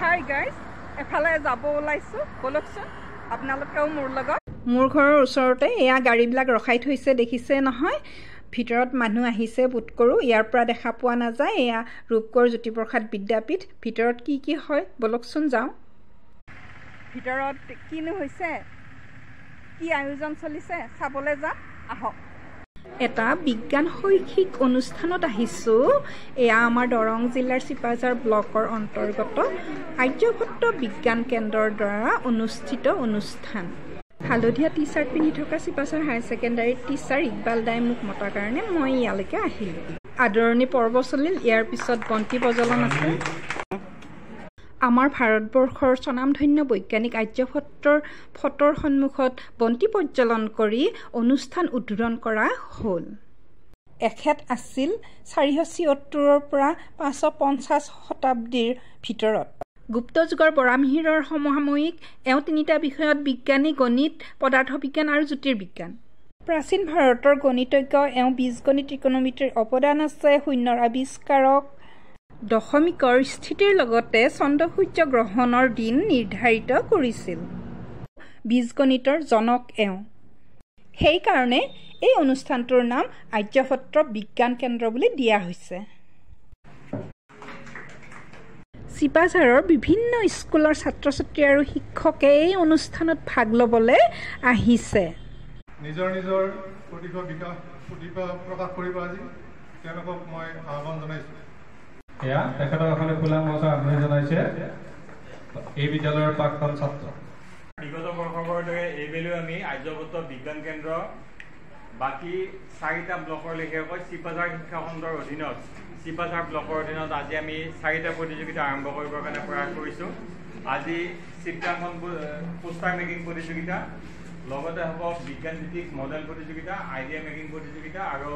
Hi guys এফালে যাব ওলাইছোঁ বলকচোন আপোনালোকেও মোৰ লগত মোৰ ঘৰৰ ওচৰতে এয়া গাড়ীবিলাক ৰখাই থৈছে দেখিছে নহয় ভিতৰত মানুহ আহিছে বোধ কৰোঁ ইয়াৰ পৰা দেখা পোৱা নাযায় এয়া ৰূপকোঁৱৰ জ্যোতিপ্ৰসাদ বিদ্যাপীঠ ভিতৰত কি হয় বলকচোন যাওঁ ভিতৰত কিনো হৈছে কি আয়োজন চলিছে চাবলৈ যাম আহক এটা বিজ্ঞান শৈক্ষিক অনুষ্ঠানত আহিছোঁ এয়া আমাৰ দৰং জিলাৰ চিপাঝাৰ ব্লকৰ অন্তৰ্গত আৰ্যভট্ট বিজ্ঞান কেন্দ্ৰৰ দ্বাৰা অনুষ্ঠিত অনুষ্ঠান হালধীয়া টি চাৰ্ট পিন্ধি থকা চিপাঝাৰ হায়াৰ ছেকেণ্ডাৰীৰ টিচাৰ ইকবাল দাই মোক মতাৰ কাৰণে মই ইয়ালৈকে আহিলোঁ আদৰণি পৰ্ব চলিল ইয়াৰ পিছত বন্তি প্ৰজ্বলন আছে আমাৰ ভাৰতবৰ্ষৰ স্বনামধন্য বৈজ্ঞানিক আৰ্যভট্টৰ ফটোৰ সন্মুখত বন্তি প্ৰজ্বলন কৰি অনুষ্ঠান উদ্বোধন কৰা হ'ল এখেত আছিল 476 পৰা 550 শতাব্দীৰ ভিতৰত গুপ্ত যুগৰ বৰামিহিৰৰ সমসাময়িক এওঁ তিনিটা বিষয়ত বিজ্ঞানী গণিত পদাৰ্থ বিজ্ঞান আৰু জ্যোতিৰ্বিজ্ঞান প্ৰাচীন ভাৰতৰ গণিতজ্ঞ এওঁ বীজগণিত ত্ৰিকোণমিতিৰ অৱদান আছে শূন্যৰ আৱিষ্কাৰক দশমিকৰ স্থিতিৰ লগতে চন্দ্ৰ সূৰ্য গ্ৰহণৰ দিন নিৰ্ধাৰিত কৰিছিল বীজগণিতৰ জনক এওঁ সেইকাৰণে এই অনুষ্ঠানটোৰ নাম আৰ্যভট্ট বিজ্ঞান কেন্দ্ৰ বুলি দিয়া হৈছে চিপাঝাৰৰ বিভিন্ন স্কুলৰ ছাত্ৰ ছাত্ৰী আৰু শিক্ষকে এই অনুষ্ঠানত ভাগ ল'বলৈ আহিছে নিজৰ প্ৰতিভা প্ৰকাশ কৰিব আজি তেওঁলোকক মই আহ্বান জনাইছোঁ এয়া তেখেতক এখন খোলা মঞ্চৰ আহ্বান জনাইছে এই বিদ্যালয়ৰ প্ৰাক্তন ছাত্ৰ বিগত বৰ্ষবোৰৰ দৰে এইবেলিও আমি আৰ্যভট্ট বিজ্ঞান কেন্দ্ৰ বাকী 4টা ব্লকৰ লেখীয়াকৈ চিপাঝাৰ শিক্ষা খণ্ডৰ অধীনত চিপাঝাৰ ব্লকৰ অধীনত আজি আমি 4টা প্ৰতিযোগিতা আৰম্ভ কৰিবৰ কাৰণে প্ৰয়াস কৰিছোঁ আজি চিত্ৰাংকন পোষ্টাৰ মেকিং প্ৰতিযোগিতা লগতে হ'ব বিজ্ঞানভিত্তিক মডেল প্ৰতিযোগিতা আইডিয়া মেকিং প্ৰতিযোগিতা আৰু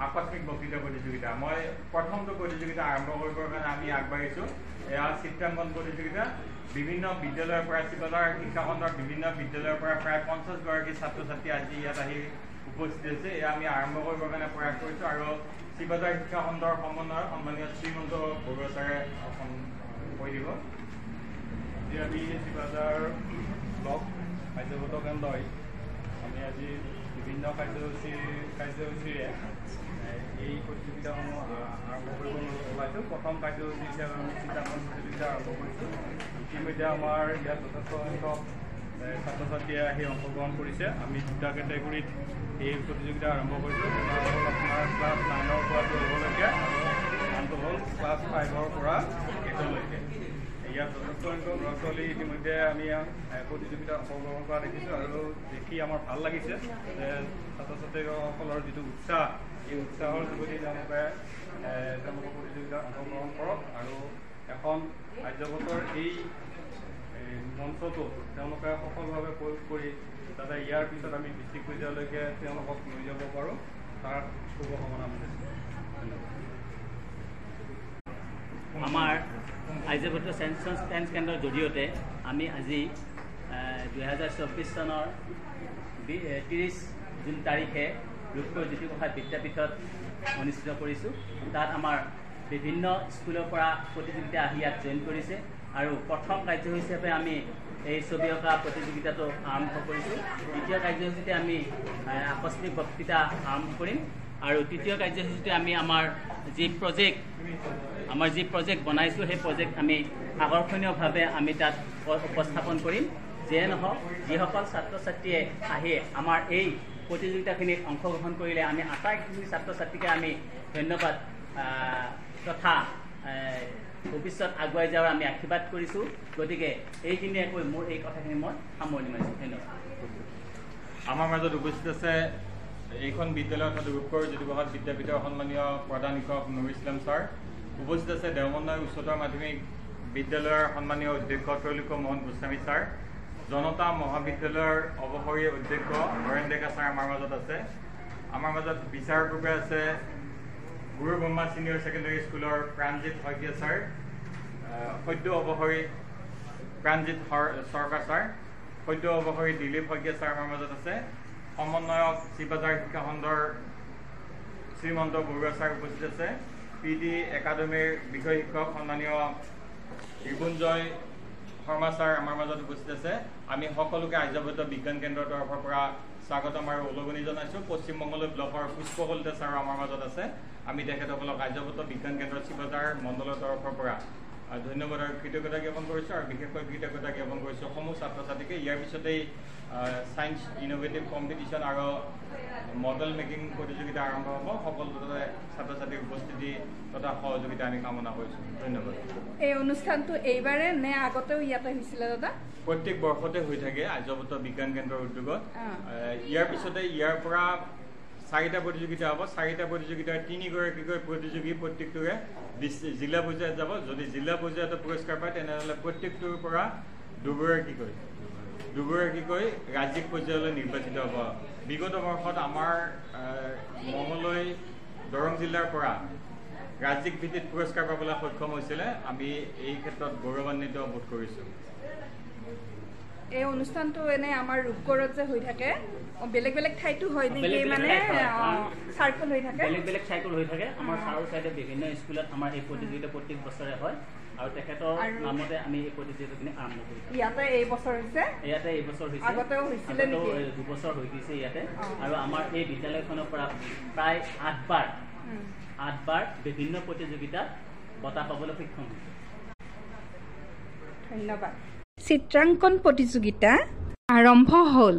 আকস্মিক বক্তৃতা প্ৰতিযোগিতা মই প্ৰথমটো প্ৰতিযোগিতা আৰম্ভ কৰিবৰ কাৰণে আমি আগবাঢ়িছোঁ এয়া চিত্ৰাংকন প্ৰতিযোগিতা বিভিন্ন বিদ্যালয়ৰ পৰা চিপাঝাৰ শিক্ষাখণ্ডৰ বিভিন্ন বিদ্যালয়ৰ পৰা প্ৰায় 50 গৰাকী ছাত্ৰ ছাত্ৰী আজি ইয়াত আহি উপস্থিত হৈছে এয়া আমি আৰম্ভ কৰিবৰ কাৰণে প্ৰয়াস কৰিছোঁ আৰু চিপাঝাৰ শিক্ষাখণ্ডৰ সমন্বয়ক সন্মানীয় শ্ৰীমন্ত বৰুৱা ছাৰে কৈ দিব যে আমি চিপাঝাৰ ব্লক আৰ্যভট্ট কেন্দ্ৰই আমি আজি বিভিন্ন কাৰ্যসূচীৰে এই প্ৰতিযোগিতাসমূহ আৰম্ভ কৰিব ওলাইছোঁ প্ৰথম কাৰ্যসূচী হিচাপে আমি চিত্ৰাংকন প্ৰতিযোগিতা আৰম্ভ কৰিছোঁ ইতিমধ্যে আমাৰ ইয়াত যথেষ্ট সংখ্যক ছাত্ৰ ছাত্ৰীয়ে আহি অংশগ্ৰহণ কৰিছে আমি 2টা কেটেগৰীত এই প্ৰতিযোগিতা আৰম্ভ কৰিছোঁ এটা হ'ল আপোনাৰ ক্লাছ 9ৰ পৰা 12লৈকে আনটো হ'ল ক্লাছ 5ৰ পৰা 8লৈকে ইয়াত যথেষ্ট সংখ্যক ল'ৰা ছোৱালী ইতিমধ্যে আমি প্ৰতিযোগিতাত অংশগ্ৰহণ কৰা দেখিছোঁ আৰু দেখি আমাৰ ভাল লাগিছে যে ছাত্ৰ ছাত্ৰীসকলৰ যিটো উৎসাহ এই উৎসাহৰ যোগেদি তেওঁলোকৰ প্ৰতিযোগিতাত অংশগ্ৰহণ কৰক আৰু এখন আৰ্যভট্টৰ এই মঞ্চটো তেওঁলোকে সফলভাৱে প্ৰয়োগ কৰি যাতে ইয়াৰ পিছত আমি ডিষ্ট্ৰিক্ট পৰ্যায়লৈকে তেওঁলোকক লৈ যাব পাৰোঁ তাৰ শুভকামনা জনাইছোঁ আমাৰ আৰ্যভট্ট চায়েন্স কেন্দ্ৰৰ জৰিয়তে আমি আজি 2024 চনৰ 30 জুন তাৰিখে ৰূপকোঁৱৰ জ্যোতিপ্ৰসাদ বিদ্যাপীঠত অনুষ্ঠিত কৰিছোঁ তাত আমাৰ বিভিন্ন স্কুলৰ পৰা প্ৰতিযোগিতা আহি ইয়াত জইন কৰিছে আৰু প্ৰথম কাৰ্যসূচী হিচাপে আমি এই ছবি অঁকা প্ৰতিযোগিতাটো আৰম্ভ কৰিছোঁ দ্বিতীয় কাৰ্যসূচীতে আমি আকস্মিক বক্তৃতা আৰম্ভ কৰিম আৰু তৃতীয় কাৰ্যসূচীতে আমি আমাৰ যি প্ৰজেক্ট বনাইছোঁ সেই প্ৰজেক্ট আমি আকৰ্ষণীয়ভাৱে আমি তাত উপস্থাপন কৰিম যিয়ে নহওক যিসকল ছাত্ৰ ছাত্ৰীয়ে আহি আমাৰ এই প্ৰতিযোগিতাখিনিত অংশগ্ৰহণ কৰিলে আমি আটাইখিনি ছাত্ৰ ছাত্ৰীকে আমি ধন্যবাদ তথা ভৱিষ্যত আগুৱাই যোৱাৰ আমি আশীৰ্বাদ কৰিছোঁ গতিকে এইখিনিয়ে কৈ মোৰ এই কথাখিনি মই সামৰণি মাৰিছোঁ ধন্যবাদ আমাৰ মাজত উপস্থিত আছে এইখন বিদ্যালয় অৰ্থাৎ ৰূপকোঁৱৰ জ্যোতিপ্ৰসাদ বিদ্যাপীঠৰ সন্মানীয় প্ৰধান শিক্ষক নুৰুল ইছলাম ছাৰ উপস্থিত আছে দেওমন্নয় উচ্চতৰ মাধ্যমিক বিদ্যালয়ৰ সন্মানীয় অধ্যক্ষ ত্ৰৈলোক্য মোহন গোস্বামী ছাৰ জনতা মহাবিদ্যালয়ৰ অৱসৰী অধ্যক্ষ হৰেণ ডেকা ছাৰ আমাৰ মাজত আছে আমাৰ মাজত বিচাৰকৰূপে আছে গুৰু ব্ৰহ্মা ছিনিয়ৰ ছেকেণ্ডেৰী স্কুলৰ প্ৰাণজিৎ শইকীয়া ছাৰ সদ্য অৱসৰী প্ৰাণজিৎ চৰকাৰ ছাৰ সদ্য অৱসৰী দিলীপ শইকীয়া ছাৰ আমাৰ মাজত আছে সমন্বয়ক চিপাঝাৰ শিক্ষাখণ্ডৰ শ্ৰীমন্ত বৰুৱা ছাৰ উপস্থিত আছে PD একাডেমীৰ বিষয় শিক্ষক সন্মানীয় ৰিপুঞ্জয় শৰ্মা ছাৰ আমাৰ মাজত উপস্থিত আছে। আমি সকলোকে আৰ্যভট্ট বিজ্ঞান কেন্দ্ৰৰ তৰফৰ পৰা স্বাগতম আৰু ওলগনি জনাইছোঁ। পশ্চিমবংগলৈ ব্লকৰ পুষ্প কলিতা ছাৰো আমাৰ মাজত আছে। আমি তেখেতসকলক আৰ্যভট্ট বিজ্ঞান কেন্দ্ৰ চিপাঝাৰ মণ্ডলৰ তৰফৰ পৰা ধন্যবাদ আৰু কৃতজ্ঞতা জ্ঞাপন কৰিছোঁ আৰু বিশেষকৈ কৃতজ্ঞতা জ্ঞাপন কৰিছোঁ সমূহ ছাত্ৰ ছাত্ৰীকে। ইয়াৰ পিছতেই ছায়েন্স ইনোভেটিভ কম্পিটিশ্যন আৰু মডেল মেকিং প্ৰতিযোগিতা আৰম্ভ হ'ব। সকলো ছাত্ৰ ছাত্ৰীৰ উপস্থিতি তথা সহযোগিতা আমি কামনা কৰিছোঁ। ধন্যবাদ। এই অনুষ্ঠানটো এইবাৰে নে আগতেও ইয়াতে হৈছিলে দাদা? প্ৰত্যেক বৰ্ষতে হৈ থাকে আৰ্যভট্ট বিজ্ঞান কেন্দ্ৰৰ উদ্যোগত। ইয়াৰ পিছতে ইয়াৰ পৰা 4টা প্ৰতিযোগিতা হ'ব। 4টা প্ৰতিযোগিতাৰ 3গৰাকীকৈ প্ৰতিযোগী প্ৰত্যেকটোৰে জিলা পৰ্যায়ত যাব। যদি জিলা পৰ্যায়ত পুৰস্কাৰ পায় তেনেহ'লে প্ৰত্যেকটোৰ পৰা দুগৰাকীকৈ ৰাজ্যিক পৰ্যায়লৈ নিৰ্বাচিত হ'ব। বিগত বৰ্ষত আমাৰ মঙলদৈ দৰং জিলাৰ পৰা ৰাজ্যিক ভিত্তিত পুৰস্কাৰ পাবলৈ সক্ষম হৈছিলে। আমি এই ক্ষেত্ৰত গৌৰৱান্বিত বোধ কৰিছোঁ। এই অনুষ্ঠানটো এনে আমাৰ ৰূপগড়ত যে হৈ থাকে, বেলেগ বেলেগ ঠাইতো হয় নেকি? মানে চাৰ্কল হৈ থাকে, বেলেগ চাৰ্কল হৈ থাকে। আমাৰ চাৰৰ চাইডে বিভিন্ন স্কুলত আমাৰ এই প্ৰতিযোগিতা প্ৰত্যেক বছৰে হয় আৰু তেখেতৰ নামতে আমি এই প্ৰতিযোগিতাখিনি আৰম্ভ কৰিছোঁ। ইয়াতে এই বছৰ হৈছে, আগতেও হৈছিলে নেকি? 2 বছৰ হৈ গৈছে ইয়াতে। আৰু আমাৰ এই বিদ্যালয়খনৰ পৰা প্ৰায় 8 বাৰ বিভিন্ন প্ৰতিযোগিতাত বঁটা পাবলৈ সক্ষম হৈছে। ধন্যবাদ। চিত্ৰাংকন প্ৰতিযোগিতা আৰম্ভ হ'ল।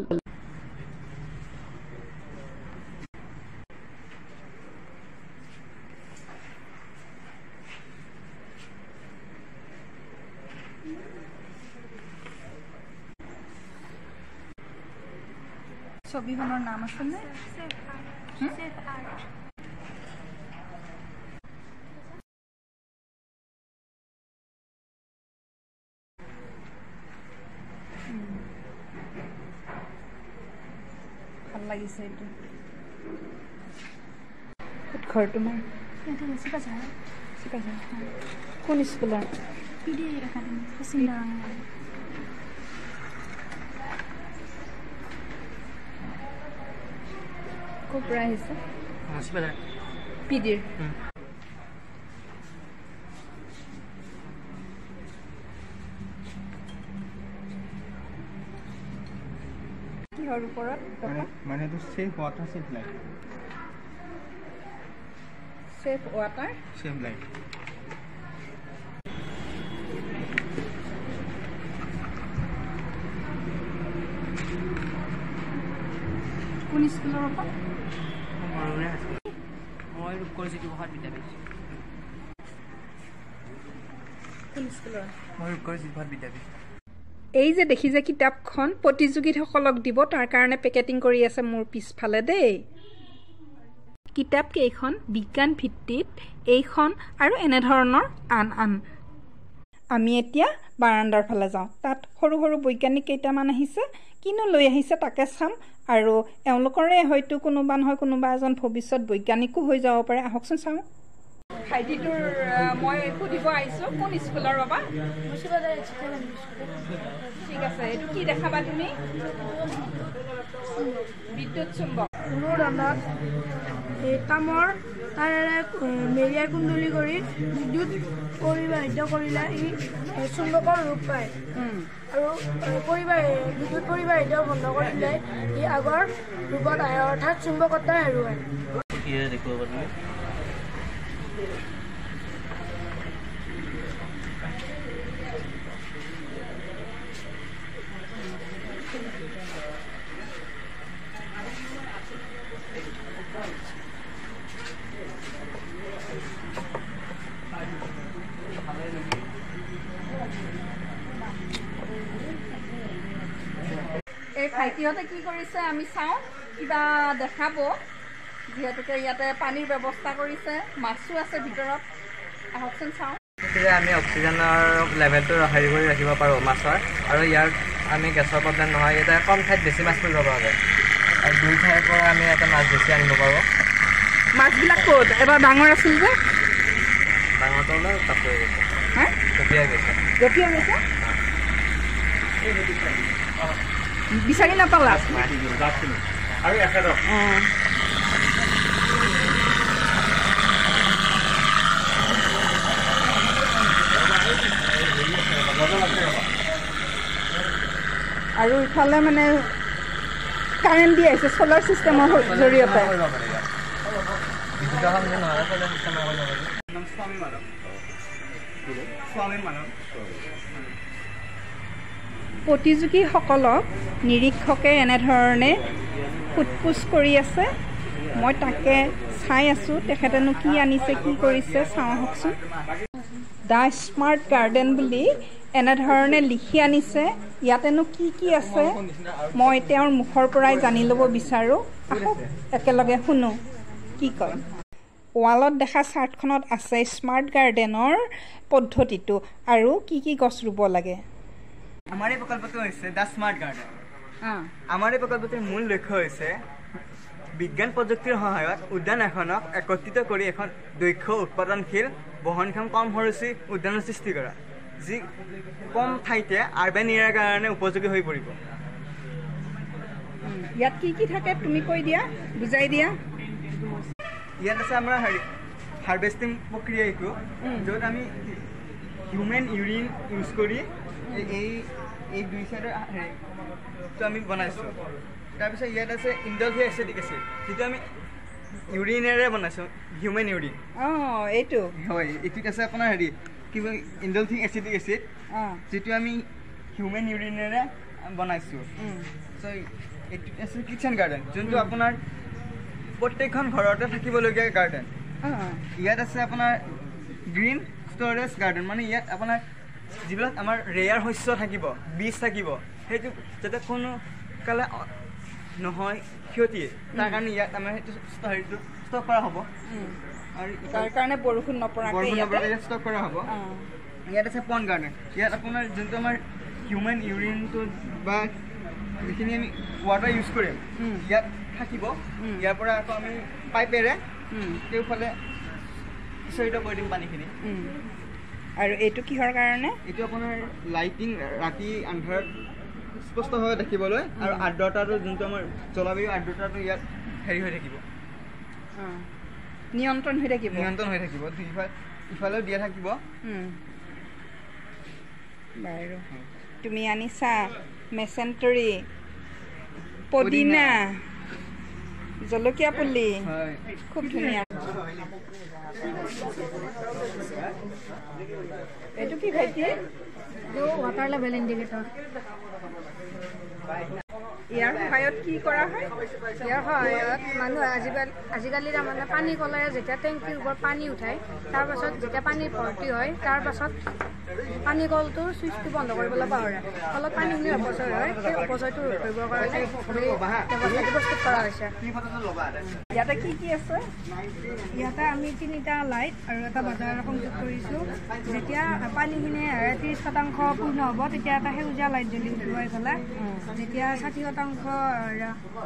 ছবিখনৰ নাম আছেনে? ভাল লাগিছে এইটো। ঘৰ তোমাৰ কোন স্কুলৰ? ক'ৰ পৰা আহিছে? পিডিৰ। কিহৰ ওপৰত? মানে এইটো safe water safe light. Safe water safe light. কোন স্কুলৰ ওপৰত? মই ৰূপগড় জ্যোতি প্ৰসাদ বিদ্যাপীঠ। কোন স্কুলৰ? মই ৰূপগড় জ্যোতি প্ৰসাদ বিদ্যাপীঠ। এই যে দেখি যে কিতাপখন প্ৰতিযোগীসকলক দিব, তাৰ কাৰণে পেকেটিং কৰি আছে মোৰ পিছফালে দেই। কিতাপ কেইখন বিজ্ঞান ভিত্তিত, এইখন আৰু এনেধৰণৰ আন। আমি এতিয়া বাৰাণ্ডাৰ ফালে যাওঁ। তাত সৰু সৰু বৈজ্ঞানিক কেইটামান আহিছে। কিনো লৈ আহিছে তাকে চাম আৰু এওঁলোকৰে হয়তো কোনোবা নহয় কোনোবা এজন ভৱিষ্যত বৈজ্ঞানিকো হৈ যাব পাৰে। আহকচোন চাওঁ। ভাইটিটোৰ মই সুধিব আহিছোঁ, কোন স্কুলৰ বাবা? ঠিক আছে, এইটো কি দেখাবা তুমি? বিদ্যুৎ চুম্বক। কোনো দানাত তামৰ তাৰেৰে মেৰিয়াই কুণ্ডলী কৰি বিদ্যুৎ পৰিবাহিত কৰিলে ই চুম্বকৰ ৰূপ পায় আৰু বিদ্যুৎ পৰিবাহিত বন্ধ কৰিলে ই আগৰ ৰূপত আহে, অৰ্থাৎ চুম্বকত্ব হেৰুৱায়। এই ভাইটিহঁতে কি কৰিছে আমি চাওঁ, কিবা দেখাব। যিহেতুকে ইয়াতে পানীৰ ব্যৱস্থা কৰিছে, মাছো আছে ভিতৰত। আহকচোন চাওঁ। গতিকে আমি অক্সিজেনৰ লেভেলটো হেৰি কৰি ৰাখিব পাৰোঁ মাছৰ, আৰু ইয়াৰ আমি গেছৰ প্ৰব্লেম নহয়। ইয়াতে কম ঠাইত বেছি মাছ কৰিব পৰা যায় আৰু 2 ঠাইৰ পৰা আমি ইয়াতে মাছ বেছি আনিব পাৰোঁ। মাছবিলাক ক'ত? এটা ডাঙৰ আছিল যে, ডাঙৰটো হ'লে তাত হৈ গৈছে, জঁপিয়াই গৈছে। বিচাৰি নাপালা? আৰু এখেতক আৰু ইফালে মানে কাৰেণ্ট দি আহিছে চ'লাৰ ছিষ্টেমৰ জৰিয়তে। প্ৰতিযোগীসকলক নিৰীক্ষকে এনেধৰণে সোধপোছ কৰি আছে। মই তাকে চাই আছোঁ তেখেতেনো কি আনিছে কি কৰিছে চাওঁ আহকচোন। দ্য স্মাৰ্ট গাৰ্ডেন বুলি এনেধৰণে লিখি আনিছে। ইয়াতেনো কি কি আছে মই তেওঁৰ মুখৰ পৰাই জানি ল'ব বিচাৰোঁ। আহক একেলগে শুনো কি কয়। ৱালত দেখা চাৰ্টখনত আছে স্মাৰ্ট গাৰ্ডেনৰ পদ্ধতিটো আৰু কি কি গছ ৰুব লাগে। আমাৰ এই প্ৰকল্পটো হৈছে দ্য স্মাৰ্ট গাৰ্ডেন। আমাৰ এই প্ৰকল্পটোৰ মূল লক্ষ্য হৈছে বিজ্ঞান প্ৰযুক্তিৰ সহায়ত উদ্যান এখনক একত্ৰিত কৰি এখন দক্ষ উৎপাদনশীল বহনক্ষম কম খৰচী উদ্যানৰ সৃষ্টি কৰা, যি কম ঠাইতে আৰ্বান এৰিয়াৰ কাৰণে উপযোগী হৈ পৰিব। ইয়াত কি কি থাকে তুমি কৈ দিয়া, বুজাই দিয়া। ইয়াত আছে আমাৰ হাৰ্ভেষ্টিং প্ৰক্ৰিয়া এইটো, য'ত আমি হিউমেন ইউৰিন ইউজ কৰি এই দুই চাইডৰ হেৰিটো আমি বনাইছোঁ। তাৰপিছত ইয়াত আছে ইণ্ডলফিক এচিটিক এচিড, যিটো আমি ইউৰিনেৰে বনাইছোঁ, হিউমেন ইউৰিন। এইটো হয়, এইটোত আছে আপোনাৰ কিবা ইণ্ডলফিক এচিটিক এচিড, যিটো আমি হিউমেন ইউৰিনেৰে বনাইছোঁ। চ' এইটোত আছে কিটচেন গাৰ্ডেন, যোনটো আপোনাৰ প্ৰত্যেকখন ঘৰতে থাকিবলগীয়া গাৰ্ডেন। ইয়াত আছে আপোনাৰ গ্ৰীণ ষ্ট'ৰেজ গাৰ্ডেন, মানে ইয়াত আপোনাৰ যিবিলাক আমাৰ ৰেয়াৰ শস্য থাকিব, বীজ থাকিব, সেইটো যাতে কোনো কালে নহয় ক্ষতি, তাৰ কাৰণে ইয়াত আমাৰ সেইটো ষ্টক কৰা হ'ব। আৰু তাৰ কাৰণে বৰষুণ নপৰাকৈ ইয়াত ষ্টক কৰা হ'ব। ইয়াত আছে পণ্ড গাৰ্ডেন, ইয়াত আপোনাৰ যোনটো আমাৰ হিউমেন ইউৰিনটো বা যিখিনি আমি ৱাটাৰ ইউজ কৰিম ইয়াত থাকিব। ইয়াৰ পৰা আকৌ আমি পাইপেৰে কেওফালে সিঁচৰিত কৰি দিম পানীখিনি। আৰু এইটো কিহৰ কাৰণে? এইটো আপোনাৰ লাইটিং, ৰাতি আন্ধাৰত স্পষ্টভাৱে দেখিবলৈ, আৰু আৰ্দ্ৰতাটো যোনটো আমাৰ জলবায়ু আৰ্দ্ৰতাটো ইয়াত হেৰি হৈ থাকিব, নিয়ন্ত্ৰণ হৈ থাকিব। ইফালেও দিয়া থাকিব। বাৰু তুমি আনিছা মেচেণ্টৰী, পদিনা, জলকীয়া পুলি, খুব ধুনীয়া। এইটো কি ভাইটি? Water level indicator. ইয়াৰ সহায়ত কি কৰা হয়? ইয়াৰ সহায়ত মানুহে আজিকালি তাৰমানে পানী ক'লে যেতিয়া টেংকিৰ ওপৰত পানী উঠায়, তাৰপাছত যেতিয়া পানী ভৰ্তি হয়, তাৰপাছত পানী কলটোৰ ছুইচটো বন্ধ কৰিবলৈ পাহৰে, ফলত পানীখিনি অপচয় হয়। সেই অপচয়টো ৰোধ কৰিবৰ কাৰণে ব্যৱস্থাটো প্ৰস্তুত কৰা হৈছে। ইয়াতে কি কি আছে? ইয়াতে আমি 3টা লাইট আৰু এটা বাজাৰ সংযোগ কৰিছোঁ। যেতিয়া পানীখিনি 30% পূৰ্ণ হ'ব, তেতিয়া এটা সেউজীয়া লাইট জ্বলি উঠিব এইফালে। যেতিয়া 60%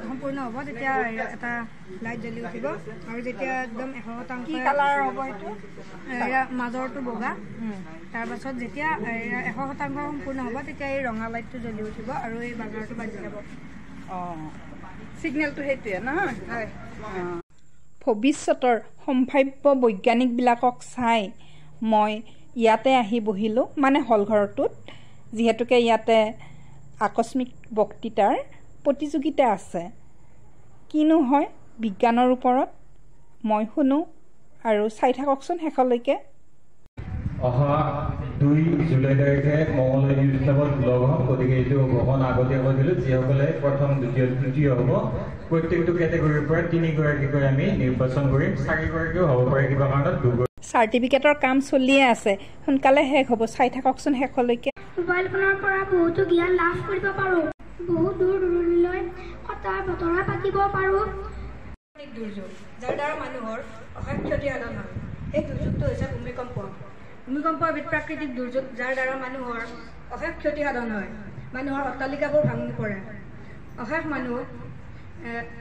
সম্পূৰ্ণ হ'ব, তেতিয়া এটা লাইট জ্বলি উঠিব। আৰু যেতিয়া একদম 100% কি কালাৰ হ'ব এইটো? মাজৰটো বগা। তাৰপাছত যেতিয়া 100% সম্পূৰ্ণ হ'ব, তেতিয়া এই ৰঙা লাইটটো জ্বলি উঠিব আৰু এই বাজাৰটো বাজি যাব। ছিগনেলটো সেইটোৱে নহয়? হয়। ভৱিষ্যতৰ সম্ভাৱ্য বৈজ্ঞানিকবিলাকক চাই মই ইয়াতে আহি বহিলোঁ, মানে হলঘৰটোত, যিহেতুকে ইয়াতে আকস্মিক বক্তৃতাৰ প্ৰতিযোগিতা আছে। কিনো হয় বিজ্ঞানৰ ওপৰত মই শুনো আৰু চাই থাককচোন শেষলৈকে। অহা 2 জুলাই তাৰিখে মঙলদৈ নিউজ ক্লাবত লগ হ'ম, গতিকে এইটো অকণ আগতীয়াকৈ দিলোঁ। যিসকলে প্ৰথম, দ্বিতীয়, তৃতীয় হ'ব, প্ৰত্যেকটো কেটেগৰীৰ পৰা 3গৰাকীকৈ আমি নিৰ্বাচন কৰিম। 4গৰাকীও হ'ব পাৰে কিবা কাৰণত, 2গৰাকী। চাৰ্টিফিকেটৰ কাম চলিয়ে আছে, সোনকালে শেষ হ'ব, চাই থাককচোন শেষলৈকে। মোবাইল ফোনৰ পৰা বহুতো জ্ঞান লাভ কৰিব পাৰোঁ, বহুত দূৰ দূৰণিলৈ কথা বতৰা পাতিব পাৰোঁ। দুৰ্যোগ যাৰ দ্বাৰা মানুহৰ অশেষ ক্ষতি সাধন হয়। এই দুৰ্যোগটো হৈছে ভূমিকম্প। ভূমিকম্প এবিধ প্ৰাকৃতিক দুৰ্যোগ যাৰ দ্বাৰা মানুহৰ অশেষ ক্ষতি সাধন হয়। মানুহৰ অট্টালিকাবোৰ ভাঙি পৰে, অশেষ মানুহ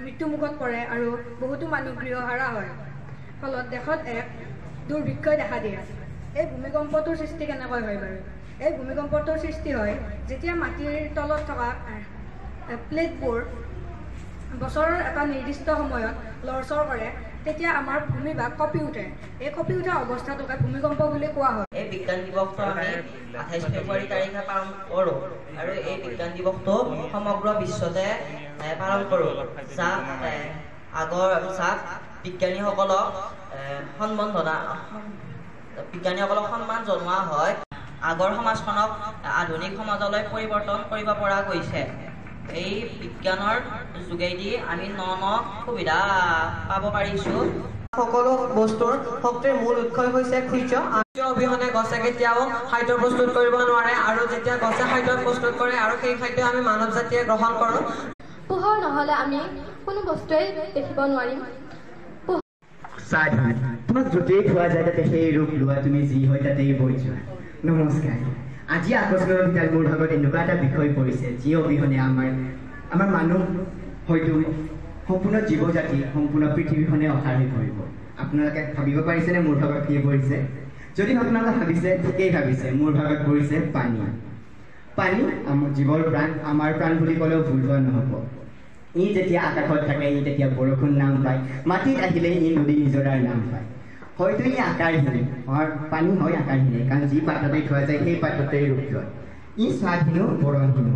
মৃত্যুমুখত পৰে আৰু বহুতো মানুহ গৃহহাৰা হয়। ফলত দেশত এক দুৰ্ভিক্ষই দেখা দিয়ে। এই ভূমিকম্পটোৰ সৃষ্টি কেনেকৈ হয় বাৰু? এই ভূমিকম্পটোৰ সৃষ্টি হয় যেতিয়া মাটিৰ তলত থকা প্লেটবোৰ বছৰৰ এটা নিৰ্দিষ্ট সময়ত লৰচৰ কৰে তেতিয়া আমাৰ ভূমি বা কঁপি উঠে। এই কঁপি উঠা অৱস্থাটোকে ভূমিকম্প বুলি কোৱা হয়। এই বিজ্ঞান দিৱসটো আমি 28 ফেব্ৰুৱাৰী তাৰিখে পালন কৰোঁ আৰু এই বিজ্ঞান দিৱসটো সমগ্ৰ বিশ্বতে পালন কৰোঁ, যাক বিজ্ঞানীসকলক সন্মান জনোৱা হয়। আগৰ সমাজখনক আধুনিক সমাজলৈ পৰিৱৰ্তন কৰিব পৰা গৈছে। এই বিজ্ঞানৰ যোগেদি আমি ন সুবিধা পাব পাৰিছোঁ। সকলো বস্তুৰ শক্তিৰ মূল উৎসই হৈছে সূৰ্য। অবিহনে গছে কেতিয়াও খাদ্য প্ৰস্তুত কৰিব নোৱাৰে আৰু যেতিয়া গছে খাদ্য প্ৰস্তুত কৰে আৰু সেই খাদ্য আমি মানৱ জাতিয়ে গ্ৰহণ কৰোঁ। পোহৰ নহ'লে আমি কোনো বস্তুৱেই দেখিব নোৱাৰিম। তোমাক য'তেই থোৱা যায় তাতে সেই ৰূপ লোৱা, তুমি যি হয় তাতেই বৈ যোৱা। নমস্কাৰ। আজি আকস্মিক ভিতৰত মোৰ ভাগত এনেকুৱা এটা বিষয় পৰিছে যি অবিহনে আমাৰ মানুহ হয়তো সম্পূৰ্ণ জীৱ জাতি, সম্পূৰ্ণ পৃথিৱীখনে অসাৰ হৈ পৰিব। আপোনালোকে ভাবিব পাৰিছেনে মোৰ ভাগত কি পৰিছে? যদি আপোনালোকে ভাবিছে ঠিকেই ভাবিছে, মোৰ ভাগত পৰিছে পানী। পানী জীৱৰ প্ৰাণ, আমাৰ প্ৰাণ বুলি ক'লেও ভুল হোৱা নহ'ব। ই যেতিয়া আকাশত থাকে, ই তেতিয়া বৰষুণ নাম পায়, মাটিত আহিলে ই নদী নিজৰাৰ নাম পায়। হয়তো ই আকাৰহীন, পানী হয় আকাৰহীনে, কাৰণ যি পাত্ৰতে থোৱা যায় সেই পাত্ৰতেই ৰূপ লয়। ই স্বাদহীনো বৰণহীনো।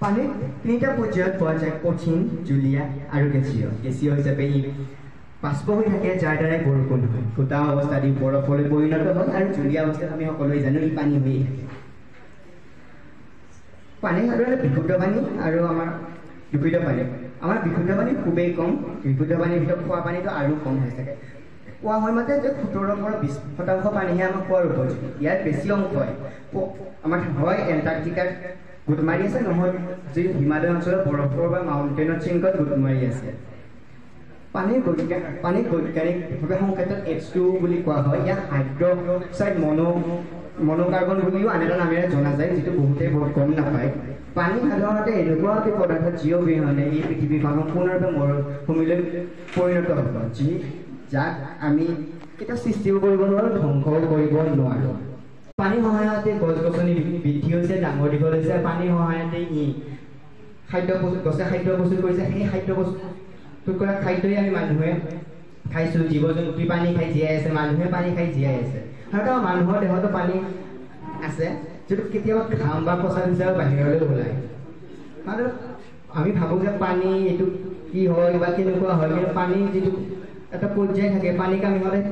পানীত 3টা পৰ্যায়ত পোৱা যায়, কঠিন, জুলীয়া আৰু গেছীয়। গেছীয় হিচাপে ই বাষ্প হৈ থাকে, যাৰ দ্বাৰাই বৰষুণ হয়। ফুটা অৱস্থাত ই বৰফলৈ পৰিণত হয় আৰু জুলীয়া অৱস্থাত আমি সকলোৱে জানো ই পানী হৈয়ে থাকে। পানী সাধাৰণতে বিশুদ্ধ পানী আৰু আমাৰ দূষিত পানী। আমাৰ বিশুদ্ধ পানী খুবেই কম, বিশুদ্ধ পানীৰ ভিতৰত খোৱা পানীটো আৰু কম হৈ থাকে। কোৱা হয় মতে যে 17-20% পানীহে আমাৰ খোৱাৰ উপযোগী। ইয়াত বেছি অংশই আমাৰ হয় এণ্টাৰ্কটিকাৰ গোট মাৰি আছে, নহয় যি হিমালয় অঞ্চলৰ বৰফৰ বা মাউণ্টেইনৰ শৃংখত গোট মাৰি আছে। পানীক বৈজ্ঞানিকভাৱে সংকেতত H2O বুলি কোৱা হয়। ইয়াক হাইড্ৰক্সাইড মনোকাৰ্বন বুলিও আন এটা নামেৰে জনা যায়, যিটো বহুতেই বহুত গম নাপায়। পানী সাধাৰণতে এনেকুৱা এটি পদাৰ্থ যি অবিহনে এই পৃথিৱীখন সম্পূৰ্ণৰূপে মৰুভূমিলৈ পৰিণত হ'ব, যাক আমি কেতিয়াও সৃষ্টিও কৰিব নোৱাৰোঁ, ধ্বংসও কৰিব নোৱাৰোঁ। পানীৰ সহায়তে গছ গছনি বৃদ্ধি হৈছে, ডাঙৰ দীঘল হৈছে। পানীৰ সহায়তে গছে খাদ্য প্ৰস্তুত কৰিছে। সেই খাদ্য প্ৰস্তুত কৰা খাদ্যই আমি মানুহে খাইছোঁ। জীৱ জন্তু পানী খাই জীয়াই আছে, মানুহে পানী খাই জীয়াই আছে। আৰু মানুহৰ দেহতো পানী আছে, যিটো কেতিয়াবা ঘাম বা প্ৰচাৰ হিচাপে বাহিৰলৈ ওলায়। আৰু আমি ভাবোঁ যে পানী এইটো কি হয় বা কেনেকুৱা হয়, কিন্তু পানীৰ যিটো এটা পৰ্যায় থাকে, পানীক আমি সদায়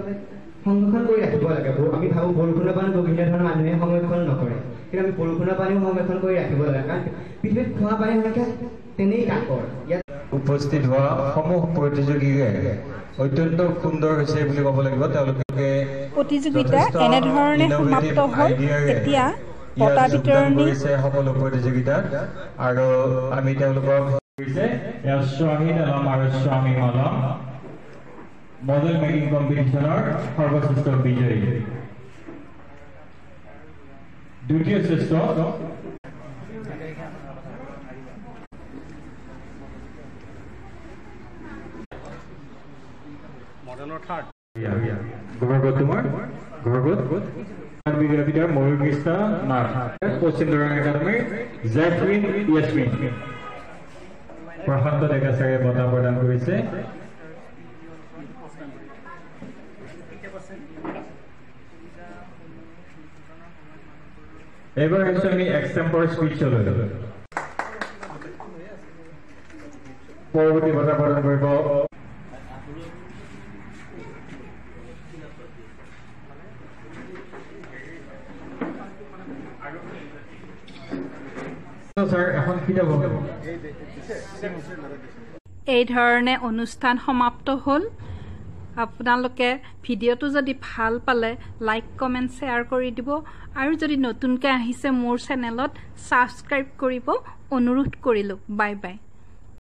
সংৰক্ষণ কৰি ৰাখিব লাগে। আমি ভাবোঁ বৰষুণৰ পানী বিভিন্ন ধৰণৰ মানুহে সংৰক্ষণ নকৰে, কিন্তু আমি বৰষুণৰ পানীও সংৰক্ষণ কৰি ৰাখিব লাগে, কাৰণ পৃথিৱীত খোৱা পানীৰ সংখ্যা তেনেই তাকৰ। ইয়াত উপস্থিত হোৱা সমূহ প্ৰতিযোগীয়ে অত্যন্ত সুন্দৰ হৈছে বুলি ক'ব লাগিব। তেওঁলোকে প্ৰতিযোগিতা এনেধৰণে সমাপ্ত হ'ল। এতিয়া বঁটা বিতৰণী কৰিছে সকলো প্ৰতিযোগিতাত, আৰু আমি তেওঁলোকক স্বামীন আলম আৰু স্বামী আলম মডেল মেকিং কম্পিটিশ্যনৰ সৰ্বশ্ৰেষ্ঠ বিজয়ী। দ্বিতীয় শ্ৰেষ্ঠ বিদ্যাপীঠৰ ময়ূৰ কৃষ্ণ নাথ, পশ্চিম দৰং একাডেমীৰ জেফৰিন ইয়াছমিন, প্ৰশান্ত ডেকা ছাৰে বঁটা প্ৰদান কৰিছে। এইবাৰ হৈছে আমি এক্সটেম্পৰ স্পীচলৈ পৰৱৰ্তী বঁটা প্ৰদান কৰিব। এই ধৰণে অনুষ্ঠান সমাপ্ত হ'ল। আপোনালোকে ভিডিঅ'টো যদি ভাল পালে লাইক কমেণ্ট শ্বেয়াৰ কৰি দিব, আৰু যদি নতুনকৈ আহিছে মোৰ চেনেলত ছাবস্ক্ৰাইব কৰিব অনুৰোধ কৰিলোঁ। Bye bye.